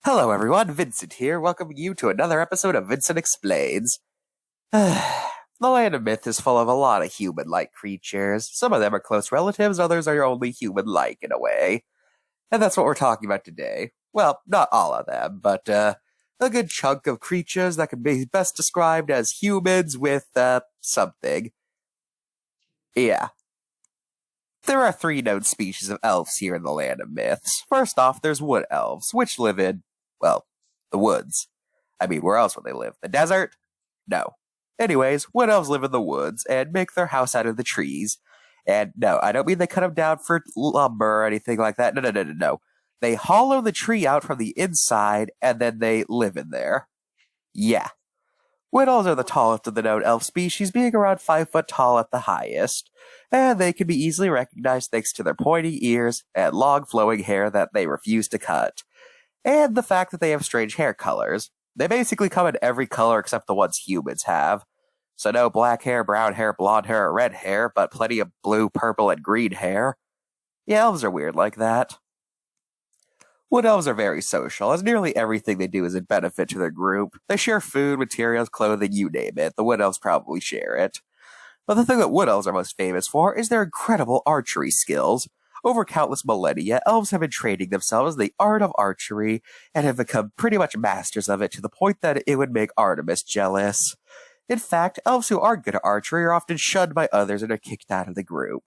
Hello everyone, Vincent here, welcoming you to another episode of Vincent Explains. The land of myth is full of a lot of human-like creatures. Some of them are close relatives, others are only human-like in a way. And that's what we're talking about today. Well, not all of them, but a good chunk of creatures that can be best described as humans with, something. Yeah. There are three known species of elves here in the land of myths. First off, there's wood elves, which live in, well, the woods. I mean, where else would they live? The desert? No. Anyways, wood elves live in the woods and make their house out of the trees. And no, I don't mean they cut them down for lumber or anything like that. No. They hollow the tree out from the inside and then they live in there. Yeah. Wood elves are the tallest of the known elf species, being around 5 foot tall at the highest, and they can be easily recognized thanks to their pointy ears and long flowing hair that they refuse to cut, and the fact that they have strange hair colors. They basically come in every color except the ones humans have. So no black hair, brown hair, blonde hair, or red hair, but plenty of blue, purple, and green hair. Yeah, elves are weird like that. Wood elves are very social, as nearly everything they do is a benefit to their group. They share food, materials, clothing, you name it. The wood elves probably share it. But the thing that wood elves are most famous for is their incredible archery skills. Over countless millennia, elves have been training themselves in the art of archery and have become pretty much masters of it to the point that it would make Artemis jealous. In fact, elves who aren't good at archery are often shunned by others and are kicked out of the group.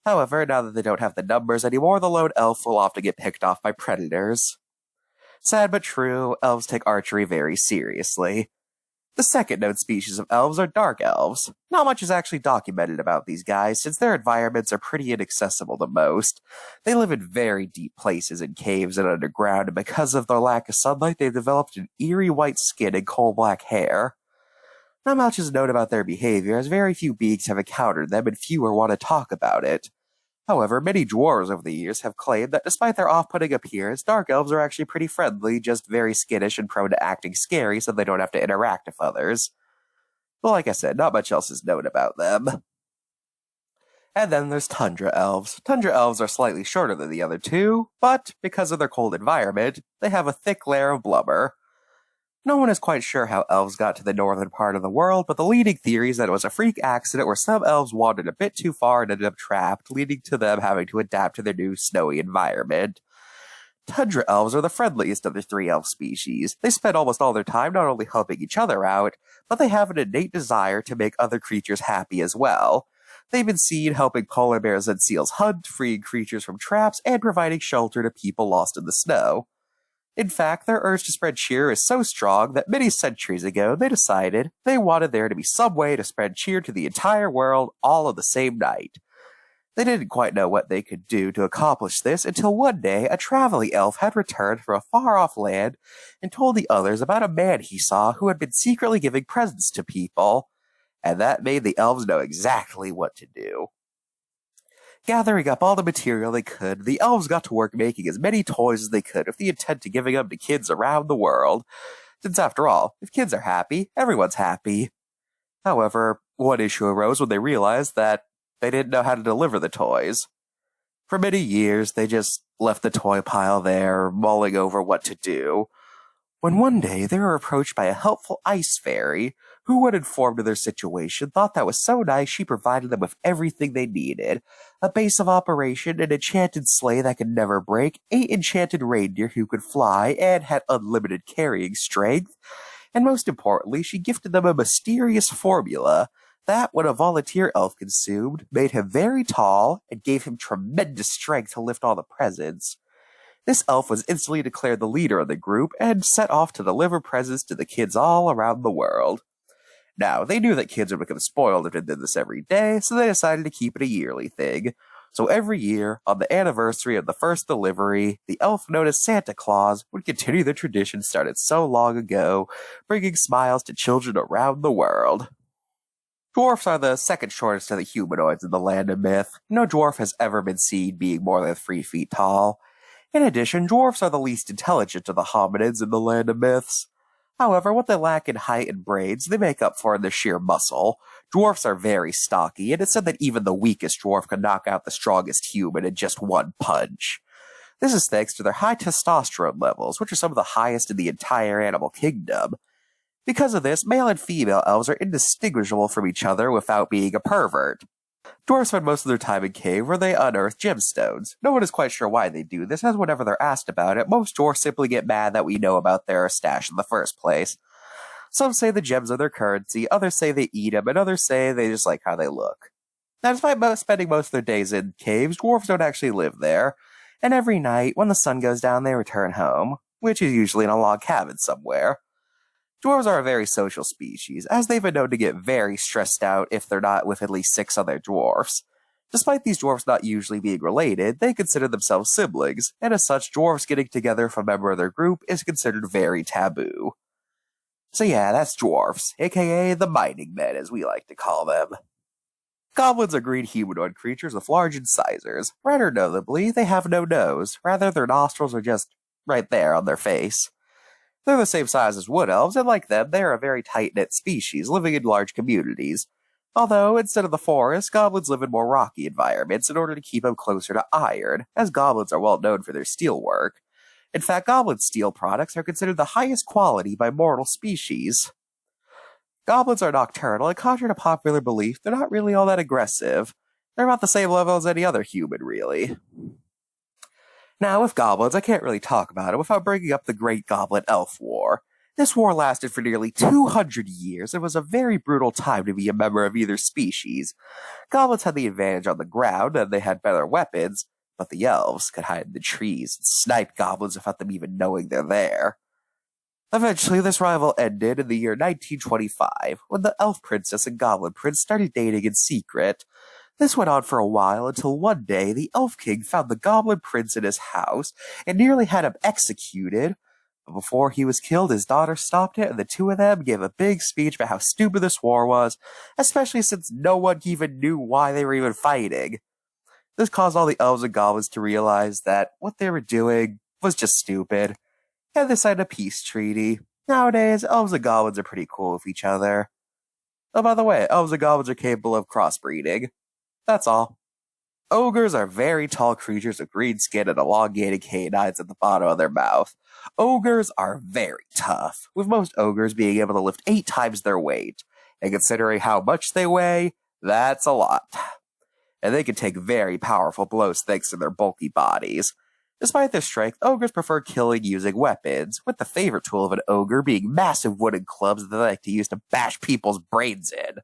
However, now that they don't have the numbers anymore, the lone elf will often get picked off by predators. Sad but true, elves take archery very seriously. The second known species of elves are dark elves. Not much is actually documented about these guys, since their environments are pretty inaccessible to most. They live in very deep places in caves and underground, and because of their lack of sunlight, they've developed an eerie white skin and coal black hair. Not much is known about their behavior, as very few beings have encountered them and fewer want to talk about it. However, many dwarves over the years have claimed that despite their off-putting appearance, dark elves are actually pretty friendly, just very skittish and prone to acting scary so they don't have to interact with others. But like I said, not much else is known about them. And then there's Tundra Elves. Tundra Elves are slightly shorter than the other two, but because of their cold environment, they have a thick layer of blubber. No one is quite sure how elves got to the northern part of the world, but the leading theory is that it was a freak accident where some elves wandered a bit too far and ended up trapped, leading to them having to adapt to their new snowy environment. Tundra elves are the friendliest of the three elf species. They spend almost all their time not only helping each other out, but they have an innate desire to make other creatures happy as well. They've been seen helping polar bears and seals hunt, freeing creatures from traps, and providing shelter to people lost in the snow. In fact, their urge to spread cheer is so strong that many centuries ago they decided they wanted there to be some way to spread cheer to the entire world all on the same night. They didn't quite know what they could do to accomplish this until one day a traveling elf had returned from a far-off land and told the others about a man he saw who had been secretly giving presents to people, and that made the elves know exactly what to do. Gathering up all the material they could, the elves got to work making as many toys as they could with the intent of giving them to kids around the world. Since after all, if kids are happy, everyone's happy. However, one issue arose when they realized that they didn't know how to deliver the toys. For many years, they just left the toy pile there, mulling over what to do, when one day they were approached by a helpful ice fairy, who, when informed of their situation, thought that was so nice she provided them with everything they needed: a base of operation, an enchanted sleigh that could never break, 8 enchanted reindeer who could fly and had unlimited carrying strength, and most importantly, she gifted them a mysterious formula that, when a volunteer elf consumed, made him very tall and gave him tremendous strength to lift all the presents. This elf was instantly declared the leader of the group and set off to deliver presents to the kids all around the world. Now, they knew that kids would become spoiled if they did this every day, so they decided to keep it a yearly thing. So every year, on the anniversary of the first delivery, the elf known as Santa Claus would continue the tradition started so long ago, bringing smiles to children around the world. Dwarfs are the second shortest of the humanoids in the land of myth. No dwarf has ever been seen being more than 3 feet tall. In addition, dwarfs are the least intelligent of the hominids in the land of myths. However, what they lack in height and brains, they make up for in their sheer muscle. Dwarfs are very stocky, and it's said that even the weakest dwarf can knock out the strongest human in just one punch. This is thanks to their high testosterone levels, which are some of the highest in the entire animal kingdom. Because of this, male and female elves are indistinguishable from each other without being a pervert. Dwarves spend most of their time in cave where they unearth gemstones. No one is quite sure why they do this, as whenever they're asked about it, most dwarves simply get mad that we know about their stash in the first place. Some say the gems are their currency, others say they eat them, and others say they just like how they look. Now, despite spending most of their days in caves, dwarves don't actually live there, and every night, when the sun goes down, they return home, which is usually in a log cabin somewhere. Dwarves are a very social species, as they've been known to get very stressed out if they're not with at least 6 other dwarfs. Despite these dwarfs not usually being related, they consider themselves siblings, and as such, dwarfs getting together for a member of their group is considered very taboo. So yeah, that's dwarfs, aka the mining men as we like to call them. Goblins are green humanoid creatures with large incisors. Rather notably, they have no nose, rather their nostrils are just right there on their face. They're the same size as wood elves, and like them, they are a very tight-knit species, living in large communities. Although, instead of the forest, goblins live in more rocky environments in order to keep them closer to iron, as goblins are well known for their steel work. In fact, goblin steel products are considered the highest quality by mortal species. Goblins are nocturnal, and contrary to popular belief, they're not really all that aggressive. They're about the same level as any other human, really. Now, with goblins, I can't really talk about it without bringing up the Great Goblin Elf War. This war lasted for nearly 200 years and was a very brutal time to be a member of either species. Goblins had the advantage on the ground, and they had better weapons, but the elves could hide in the trees and snipe goblins without them even knowing they're there. Eventually, this rival ended in the year 1925, when the elf princess and goblin prince started dating in secret. This went on for a while until one day the Elf King found the Goblin Prince in his house and nearly had him executed. But before he was killed, his daughter stopped it, and the two of them gave a big speech about how stupid this war was, especially since no one even knew why they were even fighting. This caused all the elves and goblins to realize that what they were doing was just stupid, and they signed a peace treaty. Nowadays, elves and goblins are pretty cool with each other. Oh, by the way, elves and goblins are capable of crossbreeding. That's all. Ogres are very tall creatures with green skin and elongated canines at the bottom of their mouth. Ogres are very tough, with most ogres being able to lift 8 times their weight. And considering how much they weigh, that's a lot. And they can take very powerful blows thanks to their bulky bodies. Despite their strength, ogres prefer killing using weapons, with the favorite tool of an ogre being massive wooden clubs that they like to use to bash people's brains in.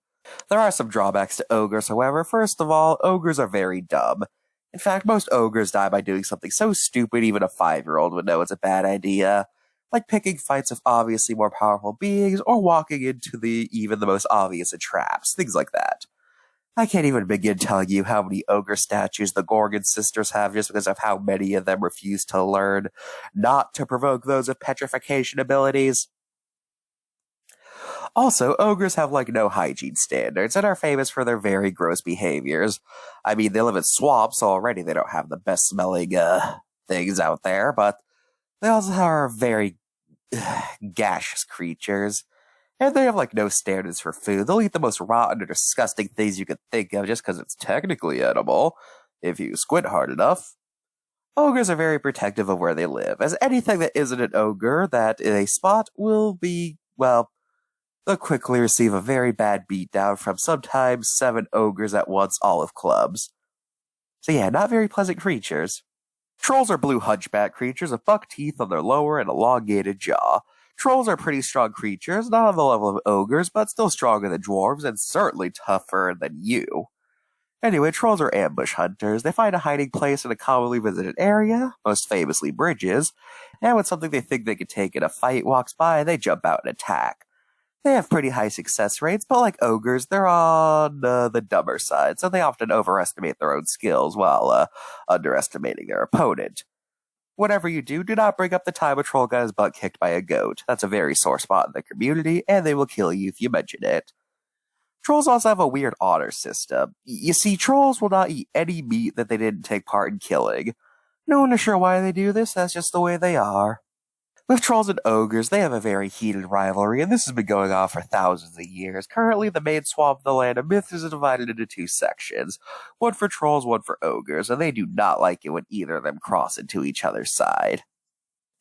There are some drawbacks to ogres, however. First of all, ogres are very dumb. In fact, most ogres die by doing something so stupid even a 5-year-old would know it's a bad idea, like picking fights with obviously more powerful beings, or walking into even the most obvious of traps, things like that. I can't even begin telling you how many ogre statues the Gorgon sisters have just because of how many of them refuse to learn not to provoke those with petrification abilities. Also, ogres have no hygiene standards and are famous for their very gross behaviors. I mean, they live in swamps, so already they don't have the best smelling things out there, but they also are very gaseous creatures. And they have no standards for food. They'll eat the most rotten or disgusting things you could think of just because it's technically edible, if you squint hard enough. Ogres are very protective of where they live, as anything that isn't an ogre that they spot will be, well, they'll quickly receive a very bad beatdown from sometimes 7 ogres at once, all with clubs. So yeah, not very pleasant creatures. Trolls are blue hunchback creatures with buck teeth on their lower and elongated jaw. Trolls are pretty strong creatures, not on the level of ogres, but still stronger than dwarves and certainly tougher than you. Anyway, trolls are ambush hunters. They find a hiding place in a commonly visited area, most famously bridges, and when something they think they could take in a fight walks by, they jump out and attack. They have pretty high success rates, but like ogres, they're on the dumber side, so they often overestimate their own skills while underestimating their opponent. Whatever you do, do not bring up the time a troll got his butt kicked by a goat. That's a very sore spot in the community, and they will kill you if you mention it. Trolls also have a weird honor system. You see, trolls will not eat any meat that they didn't take part in killing. No one is sure why they do this, that's just the way they are. With trolls and ogres, they have a very heated rivalry, and this has been going on for thousands of years. Currently, the main swamp of the Land of Myth is divided into two sections, one for trolls, one for ogres, and they do not like it when either of them cross into each other's side.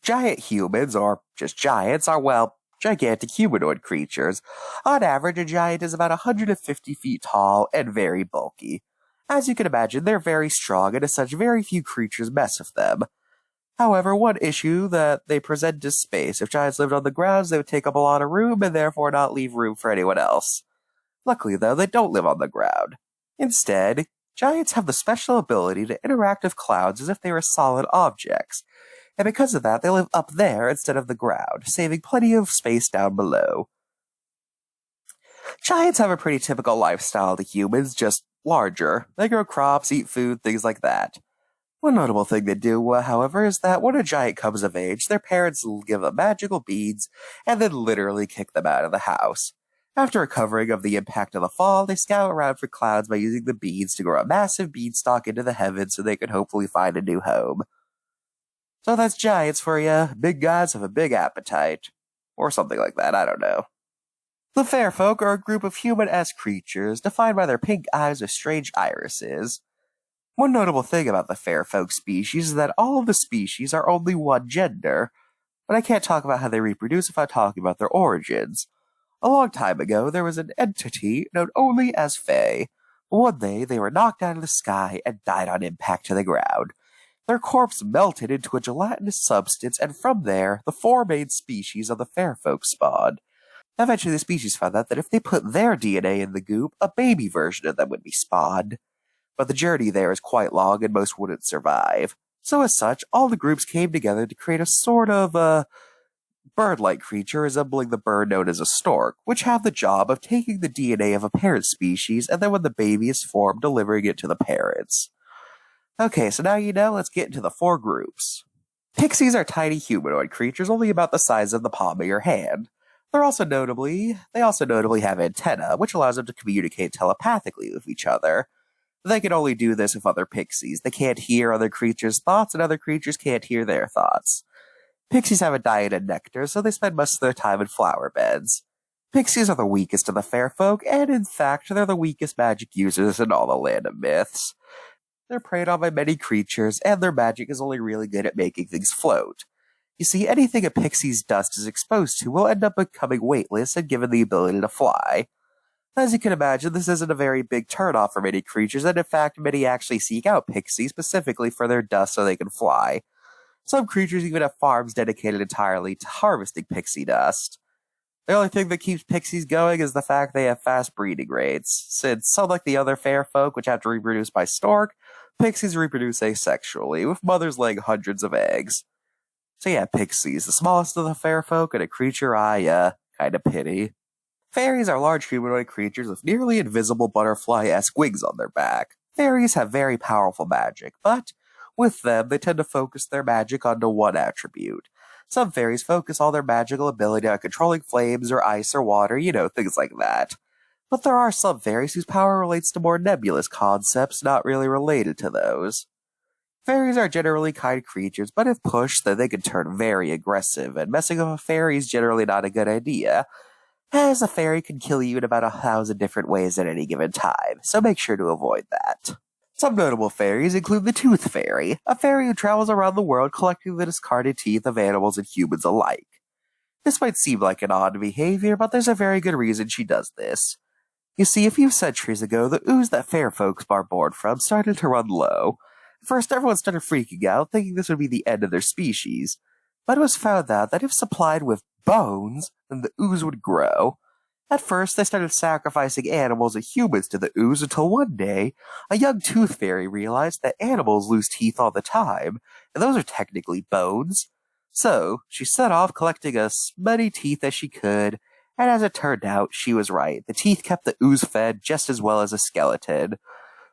Giant humans, or just giants, are, well, gigantic humanoid creatures. On average, a giant is about 150 feet tall and very bulky. As you can imagine, they're very strong, and as such, very few creatures mess with them. However, one issue that they present is space. If giants lived on the grounds, they would take up a lot of room and therefore not leave room for anyone else. Luckily, though, they don't live on the ground. Instead, giants have the special ability to interact with clouds as if they were solid objects, and because of that, they live up there instead of the ground, saving plenty of space down below. Giants have a pretty typical lifestyle to humans, just larger. They grow crops, eat food, things like that. One notable thing they do, however, is that when a giant comes of age, their parents will give them magical beads and then literally kick them out of the house. After recovering of the impact of the fall, they scout around for clouds by using the beads to grow a massive beanstalk into the heavens so they can hopefully find a new home. So that's giants for you. Big guys have a big appetite. Or something like that, I don't know. The Fairfolk are a group of human-esque creatures defined by their pink eyes with strange irises. One notable thing about the Fairfolk species is that all of the species are only one gender, but I can't talk about how they reproduce without talking about their origins. A long time ago, there was an entity known only as Fae. One day, they were knocked out of the sky and died on impact to the ground. Their corpse melted into a gelatinous substance, and from there, the four main species of the Fairfolk spawned. Eventually, the species found out that if they put their DNA in the goop, a baby version of them would be spawned. But the journey there is quite long and most wouldn't survive. So as such, all the groups came together to create a sort of, bird-like creature resembling the bird known as a stork, which have the job of taking the DNA of a parent species and then when the baby is formed, delivering it to the parents. Okay, so now you know, let's get into the four groups. Pixies are tiny humanoid creatures only about the size of the palm of your hand. They also notably have antennae, which allows them to communicate telepathically with each other. They can only do this with other pixies. They can't hear other creatures' thoughts, and other creatures can't hear their thoughts. Pixies have a diet in nectar, so they spend most of their time in flower beds. Pixies are the weakest of the Fairfolk, and in fact, they're the weakest magic users in all the Land of Myths. They're preyed on by many creatures, and their magic is only really good at making things float. You see, anything a pixie's dust is exposed to will end up becoming weightless and given the ability to fly. As you can imagine, this isn't a very big turnoff for many creatures, and in fact, many actually seek out pixies specifically for their dust so they can fly. Some creatures even have farms dedicated entirely to harvesting pixie dust. The only thing that keeps pixies going is the fact they have fast breeding rates, since, unlike the other fair folk which have to reproduce by stork, pixies reproduce asexually, with mothers laying hundreds of eggs. So yeah, pixies, the smallest of the fair folk, and a creature I, kinda pity. Fairies are large humanoid creatures with nearly invisible butterfly-esque wings on their back. Fairies have very powerful magic, but with them, they tend to focus their magic onto one attribute. Some fairies focus all their magical ability on controlling flames or ice or water, things like that. But there are some fairies whose power relates to more nebulous concepts not really related to those. Fairies are generally kind creatures, but if pushed, then they can turn very aggressive, and messing with a fairy is generally not a good idea, as a fairy can kill you in about 1,000 different ways at any given time, so make sure to avoid that. Some notable fairies include the Tooth Fairy, a fairy who travels around the world collecting the discarded teeth of animals and humans alike. This might seem like an odd behavior, but there's a very good reason she does this. You see, a few centuries ago, the ooze that fair folks are born from started to run low. First, everyone started freaking out, thinking this would be the end of their species. But it was found out that if supplied with bones, then the ooze would grow. At first, they started sacrificing animals and humans to the ooze until one day, a young tooth fairy realized that animals lose teeth all the time, and those are technically bones. So, she set off collecting as many teeth as she could, and as it turned out, she was right. The teeth kept the ooze fed just as well as a skeleton.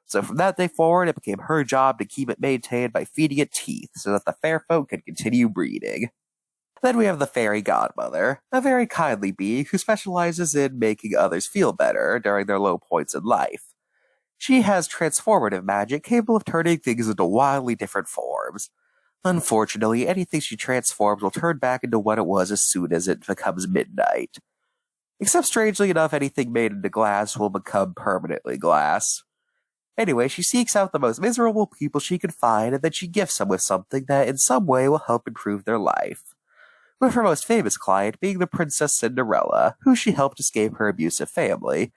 So from that day forward, it became her job to keep it maintained by feeding it teeth so that the fair folk could continue breeding. Then we have the fairy Godmother, a very kindly being who specializes in making others feel better during their low points in life. She has transformative magic capable of turning things into wildly different forms. Unfortunately, anything she transforms will turn back into what it was as soon as it becomes midnight. Except strangely enough, anything made into glass will become permanently glass. Anyway, she seeks out the most miserable people she can find, and then she gifts them with something that in some way will help improve their life. With her most famous client being the Princess Cinderella, who she helped escape her abusive family,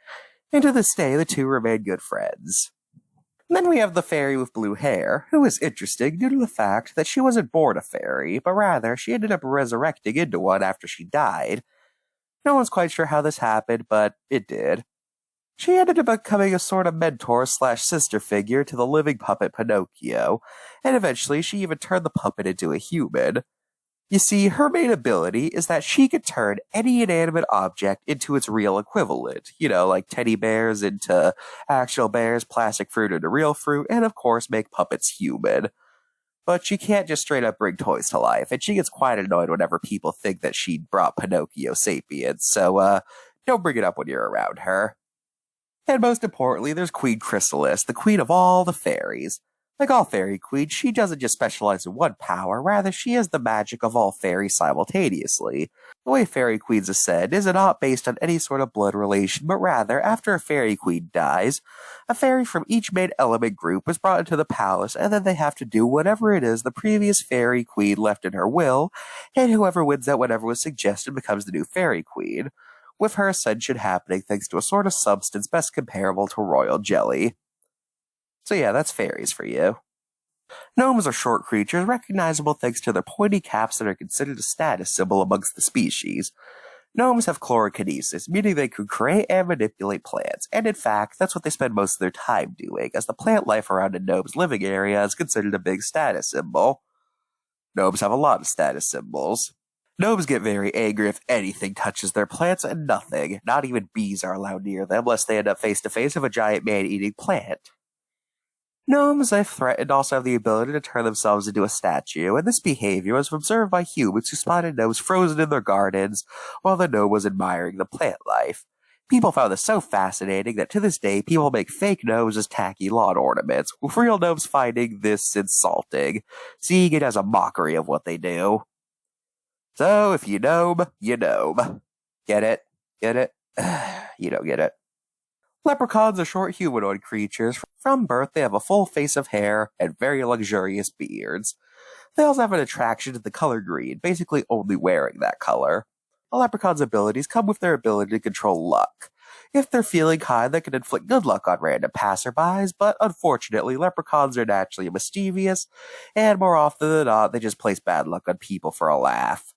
and to this day the two remain good friends. Then we have the fairy with blue hair, who is interesting due to the fact that she wasn't born a fairy, but rather she ended up resurrecting into one after she died. No one's quite sure how this happened, but it did. She ended up becoming a sort of mentor slash sister figure to the living puppet Pinocchio, and eventually she even turned the puppet into a human. You see, her main ability is that she could turn any inanimate object into its real equivalent. Like teddy bears into actual bears, plastic fruit into real fruit, and of course make puppets human. But she can't just straight up bring toys to life, and she gets quite annoyed whenever people think that she brought Pinocchio sapience, so don't bring it up when you're around her. And most importantly, there's Queen Chrysalis, the queen of all the fairies. Like all fairy queens, she doesn't just specialize in one power, rather she has the magic of all fairies simultaneously. The way fairy queens ascend is not based on any sort of blood relation, but rather, after a fairy queen dies, a fairy from each main element group is brought into the palace, and then they have to do whatever it is the previous fairy queen left in her will, and whoever wins that whatever was suggested becomes the new fairy queen, with her ascension happening thanks to a sort of substance best comparable to royal jelly. So yeah, that's fairies for you. Gnomes are short creatures recognizable thanks to their pointy caps that are considered a status symbol amongst the species. Gnomes have chlorokinesis, meaning they can create and manipulate plants, and in fact, that's what they spend most of their time doing, as the plant life around a gnome's living area is considered a big status symbol. Gnomes have a lot of status symbols. Gnomes get very angry if anything touches their plants, and nothing, not even bees, are allowed near them, lest they end up face to face with a giant man-eating plant. Gnomes, if threatened, also have the ability to turn themselves into a statue, and this behavior was observed by humans who spotted gnomes frozen in their gardens while the gnome was admiring the plant life. People found this so fascinating that to this day people make fake gnomes as tacky lawn ornaments, with real gnomes finding this insulting, seeing it as a mockery of what they do. So, if you gnome, you gnome. Get it? Get it? You don't get it. Leprechauns are short humanoid creatures. From birth, they have a full face of hair and very luxurious beards. They also have an attraction to the color green, basically only wearing that color. A leprechaun's abilities come with their ability to control luck. If they're feeling high, they can inflict good luck on random passerbys, but unfortunately, leprechauns are naturally mischievous, and more often than not, they just place bad luck on people for a laugh.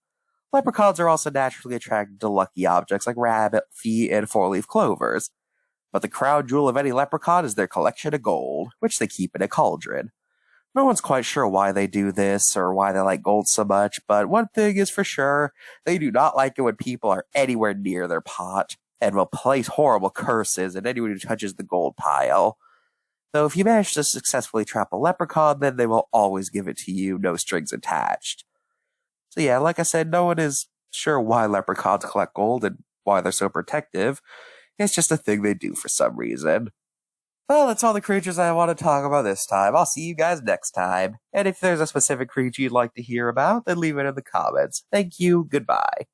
Leprechauns are also naturally attracted to lucky objects like rabbit feet and four-leaf clovers. But the crown jewel of any leprechaun is their collection of gold, which they keep in a cauldron. No one's quite sure why they do this, or why they like gold so much, but one thing is for sure, they do not like it when people are anywhere near their pot, and will place horrible curses on anyone who touches the gold pile. Though if you manage to successfully trap a leprechaun, then they will always give it to you, no strings attached. So yeah, like I said, no one is sure why leprechauns collect gold and why they're so protective. It's just a thing they do for some reason. Well, that's all the creatures I want to talk about this time. I'll see you guys next time. And if there's a specific creature you'd like to hear about, then leave it in the comments. Thank you. Goodbye.